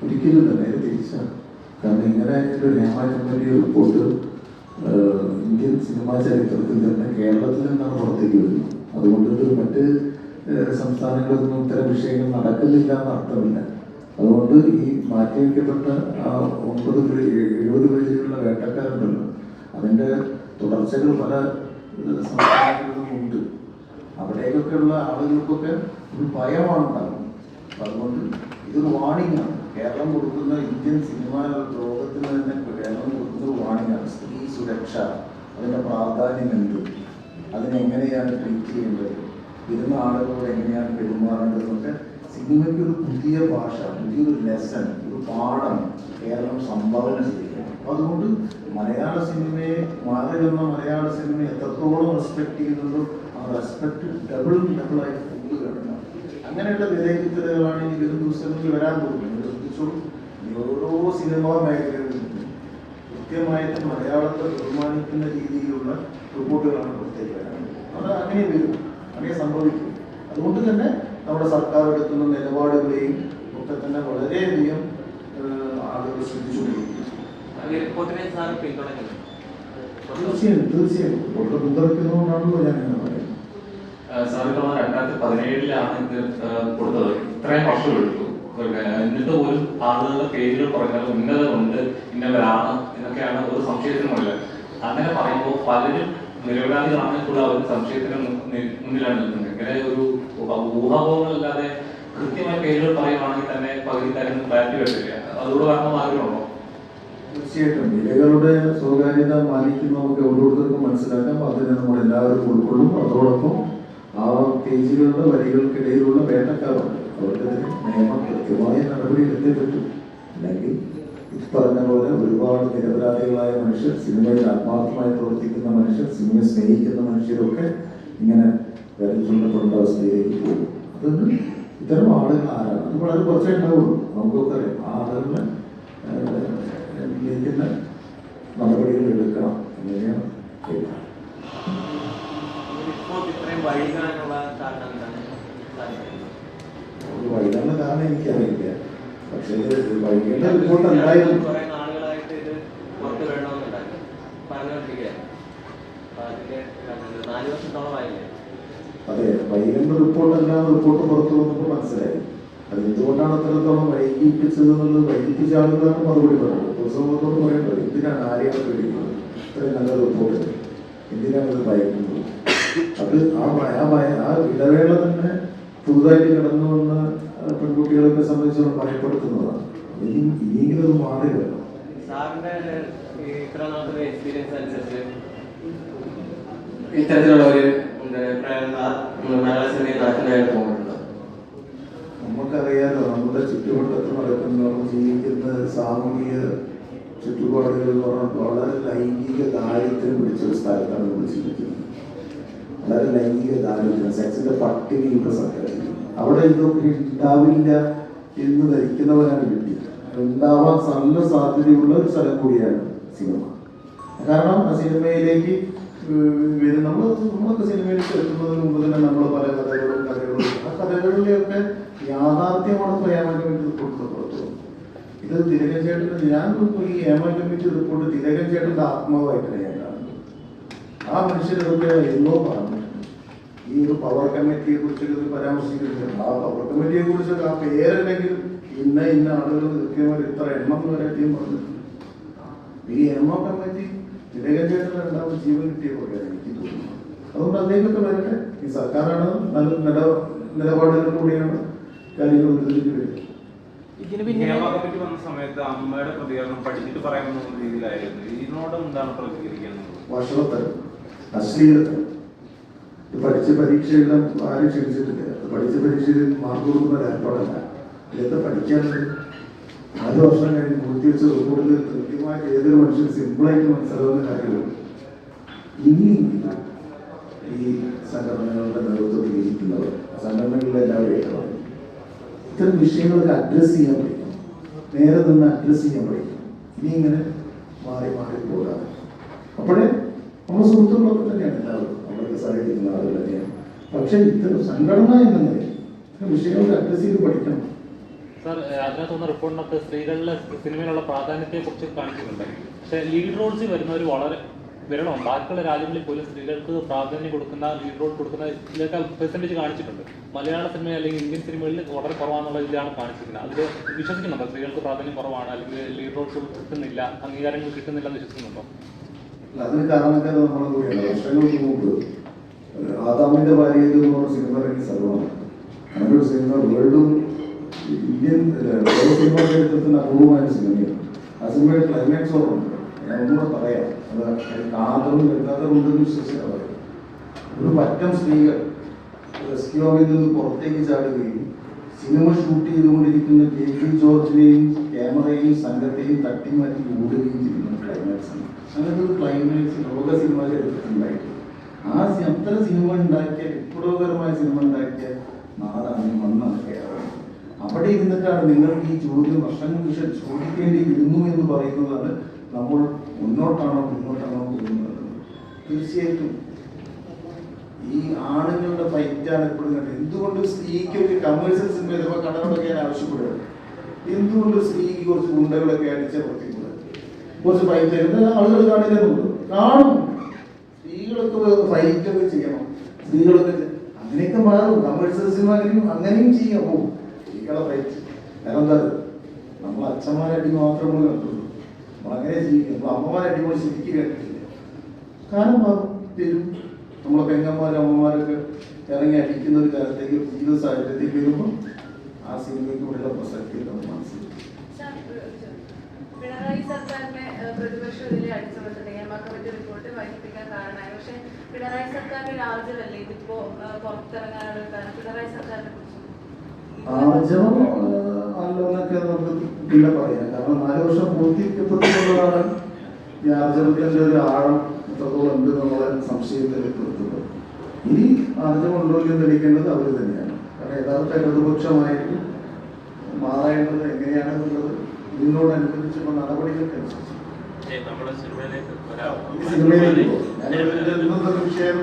ഒരിക്കലും തന്നെ തിരിച്ചാണ്. കാരണം ഇങ്ങനെ ഒരു ഹേമാചന്ദ്രൻ്റെ റിപ്പോർട്ട് ഇന്ത്യൻ സിനിമാ ചരിത്രത്തിൽ തന്നെ കേരളത്തിൽ നിന്നാണ് പുറത്തേക്ക് വരുന്നത്. അതുകൊണ്ട് മറ്റ് സംസ്ഥാനങ്ങളിലൊന്നും ഇത്തരം വിഷയങ്ങൾ നടക്കുന്നില്ല എന്ന് അർത്ഥമില്ല. അതുകൊണ്ട് ഈ മാറ്റിവെക്കപ്പെട്ട ആ 70 പേജിലുള്ള വേട്ടക്കാരുണ്ടല്ലോ, അതിൻ്റെ തുടർച്ചകൾ പല സംസ്ഥാനങ്ങളിലും ഉണ്ട്. അവിടേക്കൊക്കെയുള്ള ആളുകൾക്കൊക്കെ ഒരു ഭയമാണ് ഉണ്ടാകുന്നത്. അതുകൊണ്ട് ഇതൊരു വാണിംഗാണ്. കേരളം കൊടുക്കുന്ന ഇന്ത്യൻ സിനിമാ ലോകത്തിന് തന്നെ കേരളം കൊടുക്കുന്ന ഒരു വാണിംഗാണ്. സ്ത്രീ സുരക്ഷ, അതിൻ്റെ പ്രാധാന്യം എന്ത്, അതിനെങ്ങനെയാണ് ട്രീറ്റ് ചെയ്യേണ്ടത്, വരുന്ന ആളുകളോട് എങ്ങനെയാണ് പെരുമാറേണ്ടതെന്നൊക്കെ സിനിമയ്ക്ക് ഒരു പുതിയ ഭാഷ, പുതിയൊരു ലെസൺ, ഒരു പാഠം കേരളം സംഭാവന ചെയ്യുകയാണ്. അതുകൊണ്ട് മലയാള സിനിമയെ മാറി വന്ന മലയാള സിനിമയെ എത്രത്തോളം റെസ്പെക്ട് ചെയ്യുന്നുണ്ടോ ആ റെസ്പെക്ട് ഡബിളായി കൂടുകയാണ്. അങ്ങനെയുള്ള വിലയിരുത്തലുകളാണ് ഈ വരും ദിവസങ്ങളിൽ വരാൻ പോകുന്നത്. ശ്രദ്ധിച്ചോളൂ, ഓരോ സിനിമാ മേഖലകളിലും കൃത്യമായിട്ട് മലയാളത്തെ ബഹുമാനിക്കുന്ന രീതിയിലുള്ള റിപ്പോർട്ടുകളാണ് പുറത്തേക്ക് വരാൻ. അത് അങ്ങനെ വരും, അങ്ങനെ സംഭവിക്കും. അതുകൊണ്ട് തന്നെ നമ്മുടെ സർക്കാർ എടുക്കുന്ന നിലപാടുകളെയും ഒക്കെ തന്നെ വളരെയധികം ആളുകൾ ശ്രദ്ധിച്ചുകൊണ്ടിരിക്കും. തീർച്ചയായും പിന്തുണയ്ക്കുന്നതുകൊണ്ടാണല്ലോ ഞാൻ അങ്ങനെ പറയുന്നത്. സാറിന് 2017 ഇത് കൊടുത്തത്. ഇത്രയും വർഷം എടുത്തു. എന്നിട്ട് പോലും ആളുകളുടെ പേരുകൾ പറഞ്ഞാൽ ഉന്നതമുണ്ട്, ഇന്നവരാണ് എന്നൊക്കെയാണ് ഒരു സംശയത്തിനുമില്ല. അങ്ങനെ പറയുമ്പോൾ പലരും നിരപരാധികളാണെന്നുള്ള ഒരു സംശയത്തിന് മുന്നിലാണ് നിൽക്കുന്നത്. ഇങ്ങനെ ഒരു ഊഹാപോഹങ്ങളല്ലാതെ കൃത്യമായ പേരുകൾ പറയുവാണെങ്കിൽ തന്നെ പകുതി കാര്യങ്ങൾ ക്ലാരിറ്റി വരില്ല. അതോട് കാരണം ആഗ്രഹമുണ്ടോ? തീർച്ചയായിട്ടും വിലകളുടെ സ്വകാര്യത മാനിക്കുന്ന നമുക്ക് ഓരോരുത്തർക്കും മനസ്സിലാക്കാം. അതിനെ നമ്മൾ എല്ലാവരും ഉൾക്കൊള്ളും. അതോടൊപ്പം ആ പേജുകളുടെ വരികൾക്കിടയിലുള്ള വേട്ടക്കാരുണ്ട്, അവർക്കെതിരെ നിയമം കൃത്യമായ നടപടി എടുത്തേ പറ്റും. അല്ലെങ്കിൽ പറഞ്ഞ പോലെ ഒരുപാട് നിരപരാധികളായ മനുഷ്യർ, സിനിമയിൽ ആത്മാർത്ഥമായി പ്രവർത്തിക്കുന്ന മനുഷ്യർ, സിനിമയെ സ്നേഹിക്കുന്ന മനുഷ്യരൊക്കെ ഇങ്ങനെ ചൂണ്ടപ്പെടേണ്ട അവസ്ഥയിലേക്ക് പോകും. അതുകൊണ്ട് ഇത്തരം ആളുകൾ ആരാണ്? അത് വളരെ കുറച്ചേ ഉണ്ടാവുള്ളൂ. നമുക്കൊക്കെ അറിയാം. ആ ആളുകളെ ലഭിക്കുന്ന നടപടികൾ എടുക്കണം എങ്ങനെയാണ് വൈകാനുള്ള കാരണം എനിക്കറിയില്ല. പക്ഷേ വൈകേണ്ട റിപ്പോർട്ട് എന്തായാലും അതെ, വൈകേണ്ട റിപ്പോർട്ട് എല്ലാം റിപ്പോർട്ട് പുറത്തു വന്നപ്പോൾ മനസ്സിലായി. അത് എന്തുകൊണ്ടാണ് അത്രത്തോളം വൈകിപ്പിച്ചത് എന്നുള്ളത് വൈകിപ്പിച്ച ആളുകളാണ് മറുപടി പറയുന്നത്. പൊതുസമൂഹത്തോട് പറയേണ്ടത് എന്തിനാണ് ആരെയാണ് പേടിക്കുന്നത്? ഇത്രയും നല്ല റിപ്പോർട്ട് എന്തിനാണ് ഇത് ഭയക്കുന്നത്? അത് ആ ഇടവേള തന്നെ പുതുതായിട്ട് കടന്നു വന്ന പെൺകുട്ടികളൊക്കെ സംബന്ധിച്ച് ഭയപ്പെടുത്തുന്നതാണ്. ഇനിയെങ്കിലും അത് മാറില്ലല്ലോ. ഇത്തരത്തിലുള്ള ഒരു മലയാള സിനിമയിൽ നടക്കുന്നതായിട്ട് തോന്നുന്നുണ്ട്. നമുക്കറിയാലോ, നമ്മുടെ ചുറ്റുവട്ടത്ത് നടക്കുന്ന നമ്മൾ ജീവിക്കുന്ന സാമൂഹിക ചുറ്റുപാടുകൾ എന്ന് പറഞ്ഞാൽ വളരെ ലൈംഗിക ദാരിദ്ര്യം പിടിച്ചൊരു സ്ഥലത്താണ് നമ്മൾ ജീവിക്കുന്നത്. വളരെ ലൈംഗിക ദാരിദ്ര്യം, സെക്സിന്റെ പട്ടിണിയുള്ള സ്ഥലത്ത് അവിടെ ഇതൊക്കെ ഉണ്ടാവില്ല എന്ന് ധരിക്കുന്നവരാണ് കിട്ടി. ഉണ്ടാവാൻ നല്ല സാധ്യതയുള്ള ഒരു സ്ഥലം കൂടിയാണ് സിനിമ. കാരണം ആ സിനിമയിലേക്ക് നമ്മളൊക്കെ സിനിമയിലേക്ക് എത്തുന്നതിന് മുമ്പ് തന്നെ നമ്മൾ പല കഥകളും ആ കഥകളിലെയൊക്കെ യാഥാർത്ഥ്യമാണ് ഇപ്പോൾ ഏമാൻ കമ്മിറ്റി റിപ്പോർട്ട് പുറത്തു. ഇത് തിലകൻ ചേട്ടൻ, ഞാൻ ഈ ഏമാൻ കമ്മിറ്റി റിപ്പോർട്ട് തിലകൻ ചേട്ടൻ്റെ ആത്മാവായിട്ടാണ് ഞാൻ കാണുന്നത്. ആ മനുഷ്യരൊക്കെ എന്നോ പറഞ്ഞിട്ടുണ്ട്. ഈ ഒരു പവർ കമ്മിറ്റിയെ കുറിച്ചൊക്കെ പരാമർശിക്കുന്നില്ല. ആ പവർ കമ്മിറ്റിയെ കുറിച്ചൊക്കെ ആ പേരല്ലെങ്കിൽ ഇന്ന ആളുകൾ കൃത്യമായി ഇത്ര എണ്ണം വരെ പറഞ്ഞിട്ടുണ്ട്. ഈ എമ്മ കമ്മിറ്റി തിലകൻ ചേട്ടൻ രണ്ടാമത് ജീവൻ കിട്ടിയ പോലെയാണ് എനിക്ക് തോന്നുന്നത്. അതുകൊണ്ട് അതിലേക്കൊക്കെ വരട്ടെ. ഈ സർക്കാരാണ് നല്ല നിലപാടുകളിലൂടെയാണ് കാര്യങ്ങൾ ഉയർത്തിട്ട് വരിക. കമ്മിറ്റി വന്ന സമയത്ത് അമ്മയുടെ പ്രതികരണം പഠിച്ചിട്ട് പറയാവുന്ന രീതിയിലായിരുന്നു. ഇതിനോട് എന്താണ് പ്രതികരിക്കുന്നത്? വഷളത്തരം, അശ്ലീലത്തരം. പഠിച്ച പരീക്ഷ എഴുതാൻ ആരും ക്ഷണിച്ചിട്ടില്ല. പഠിച്ച പരീക്ഷയിൽ മാർക്ക് കൊടുക്കുന്ന ഏർപ്പാടല്ല. ഇതൊക്കെ പഠിക്കാനുണ്ട്. 4 വർഷം കഴിഞ്ഞ് പൂർത്തിവെച്ച റിപ്പോർട്ടിൽ കൃത്യമായിട്ട് ഏതൊരു മനുഷ്യൻ സിമ്പിളായിട്ട് മനസ്സിലാവുന്ന കാര്യങ്ങൾ ഇനിയെങ്കിലും ഈ സംഘടനകളുടെ നേതൃത്വത്തിൽ ഇരിക്കുന്നവർ, സംഘടനകളിലെ എല്ലാവരും ഇത്തരം വിഷയങ്ങളൊക്കെ അഡ്രസ്സ് ചെയ്യാൻ പഠിക്കണം. നേരെ നിന്ന് അഡ്രസ്സ് ചെയ്യാൻ പഠിക്കണം. ഇനി ഇങ്ങനെ മാറി പോകാതെ. അപ്പോഴേ നമ്മുടെ സുഹൃത്തുക്കളൊക്കെ തന്നെയാണ് എല്ലാവരും, നമ്മളൊക്കെ സഹായിക്കുന്ന ആളുകൾ തന്നെയാണ്. പക്ഷെ ഇത്തരം സംഘടന എന്ന നിലയിൽ വിഷയങ്ങളൊക്കെ അഡ്രസ്സ് ചെയ്ത് പഠിക്കണം. സാർ, അതിനകത്ത് വന്ന റിപ്പോർട്ടിനകത്ത് സ്ത്രീകളുടെ സിനിമയിലുള്ള പ്രാധാന്യത്തെക്കുറിച്ച് കാണിക്കുന്നുണ്ട്. പക്ഷേ ലീഡ് റോൾസിൽ വരുന്നവർ വളരെ വിരളമാണ്. ബാക്കിയുള്ള രാജ്യങ്ങളിൽ പോലും സ്ത്രീകൾക്ക് പ്രാധാന്യം കൊടുക്കുന്ന, ലീഡ് റോൾ കൊടുക്കുന്ന ഇതിലൊക്കെ പെർസെൻറ്റേജ് കാണിച്ചിട്ടുണ്ട്. മലയാള സിനിമ അല്ലെങ്കിൽ ഇന്ത്യൻ സിനിമകളിൽ വളരെ കുറവാണെന്നുള്ള ഇതിലാണ് കാണിച്ചിരിക്കുന്നത്. അതിൽ വിശ്വസിക്കുന്നുണ്ടോ? സ്ത്രീകൾക്ക് പ്രാധാന്യം കുറവാണ് അല്ലെങ്കിൽ ലീഡ് റോൾസ് കിട്ടുന്നില്ല, അംഗീകാരങ്ങൾ കിട്ടുന്നില്ല എന്ന് വിശ്വസിക്കുന്നുണ്ടോ? അതിന് കാരണക്കാർ നമ്മളെ കൂടിയാണ്. വർഷങ്ങൾക്ക് മുമ്പ് ആദാമിന്റെ ഭാര്യയിൽ എന്ന് പറഞ്ഞ സിനിമ ഇറങ്ങിയ സ്ഥലമാണ്. അങ്ങനെ ഒരു സിനിമ വേൾഡും ഇന്ത്യൻ സിനിമ ചരിത്രത്തിന് അപൂർവമായ സിനിമയാണ്. ആ സിനിമയുടെ ക്ലൈമാക്സ് ഓർമ്മയുണ്ട്. ഞാൻ ഒന്നുകൂടെ പറയാം. അത് കാതറും ഗംഗാധറും ഉണ്ടെന്ന് വിശ്വസിച്ചാൽ പറയാം. ഒരു പറ്റം സ്ത്രീകൾ റെസ്ക്യൂവിൽ നിന്ന് പുറത്തേക്ക് ചാടുകയും സിനിമ ഷൂട്ട് ചെയ്തുകൊണ്ടിരിക്കുന്ന കെ ജോർജിനെയും ക്യാമറയും സംഘത്തെയും തട്ടിമാറ്റി ഓടുകയും ചെയ്യുന്ന ക്ലൈമാക്സ് ആണ്. അങ്ങനത്തെ ഒരു ക്ലൈമാക്സ് ലോക സിനിമാ ചരിത്രത്തിലുണ്ടായിട്ട് അത്തരം സിനിമ ഉണ്ടാക്കിയ, വിപ്ലവകരമായ സിനിമ ഉണ്ടാക്കിയ നാടാണ് മണ്ണാണ് കേരളം. അവിടെ ഇരുന്നിട്ടാണ് നിങ്ങൾക്ക് ഈ ചോദ്യം വർഷങ്ങൾക്ക് ശേഷം ചോദിക്കേണ്ടി വരുന്നു എന്ന് പറയുന്നതാണ് നമ്മൾ മുന്നോട്ടാണോ പോകുന്നത്. തീർച്ചയായിട്ടും ഈ ആണുങ്ങളുടെ ഫൈറ്റാണ് എപ്പോഴും കണ്ടത്. എന്തുകൊണ്ട് സ്ത്രീക്കൊക്കെ കമേഴ്ഷ്യൽ സിനിമ ചിലപ്പോൾ കണ്ണനോടൊക്കെ ഞാൻ ആവശ്യപ്പെടുകയാണ്, എന്തുകൊണ്ട് സ്ത്രീക്ക് കുറച്ച് ഗുണ്ടകളൊക്കെ അടിച്ച പ്രത്യേകത കുറച്ച് ഫൈറ്റ് ചെയ്യുന്നത് ആളുകൾ കാണില്ലെന്നുണ്ട്. കാണും. സ്ത്രീകളൊക്കെ ഫൈറ്റൊക്കെ ചെയ്യണം, സ്ത്രീകളൊക്കെ അങ്ങനെയൊക്കെ മാറും. കമേഴ്ഷ്യൽ സിനിമ അങ്ങനെയും ചെയ്യാം. പോകും സ്ത്രീകളെ ഫൈറ്റ്. കാരണം എന്താ, നമ്മൾ അച്ഛന്മാരടി മാത്രമേ കണ്ടുള്ളൂ. നമ്മളങ്ങനെ ജീവിക്കും. നമ്മൾ അമ്മമാരടിപൊളി ശരിക്കും കേട്ടിട്ടില്ല. കാലം മാറും, തരും. നമ്മളെ പെങ്ങന്മാരും അമ്മമാരൊക്കെ ഇറങ്ങി അടിക്കുന്ന ഒരു കാലത്തേക്ക്, ജീവിത സാഹചര്യത്തേക്ക് വരുമ്പോൾ ആ സിനിമയ്ക്കുള്ള പ്രസക്തി നമ്മൾ മനസ്സിലാക്കും. പിണറായി സർക്കാരിനെ പ്രതിപക്ഷം ഇതിൽ അടിച്ചമർത്തുന്നത് കമ്മിറ്റി റിപ്പോർട്ട് വൈകിപ്പിക്കാൻ കാരണമായി. പക്ഷെ പിണറായി സർക്കാരിന്റെ രാജ്യമല്ലേ ഇതിപ്പോ പുറത്തിറങ്ങാനുള്ള കാരണം? പിണറായി സർക്കാരിനെ കുറിച്ച് ആർജവം അല്ലെന്നൊക്കെ നമുക്ക് പിന്നെ പറയാം. കാരണം 4 വർഷം പൂർത്തീകരിക്കപ്പെട്ടുള്ളതാണ് ഈ ആർജവത്തിന്റെ ഒരു ആഴം എത്രത്തോളം ഉണ്ട് എന്നുള്ള സംശയത്തിൽ നിർത്തുന്നത്. ഇനി ആർജവം ഉണ്ടോ എന്ന് തെളിയിക്കേണ്ടത് അവർ തന്നെയാണ്. കാരണം യഥാർത്ഥ ഇടതുപക്ഷമായിട്ട് മാറേണ്ടത് എങ്ങനെയാണെന്നുള്ളത് ഇതിനോടനുബന്ധിച്ചുള്ള നടപടികൾക്കനുസരിച്ച് സിനിമയിലേക്ക് വിഷയം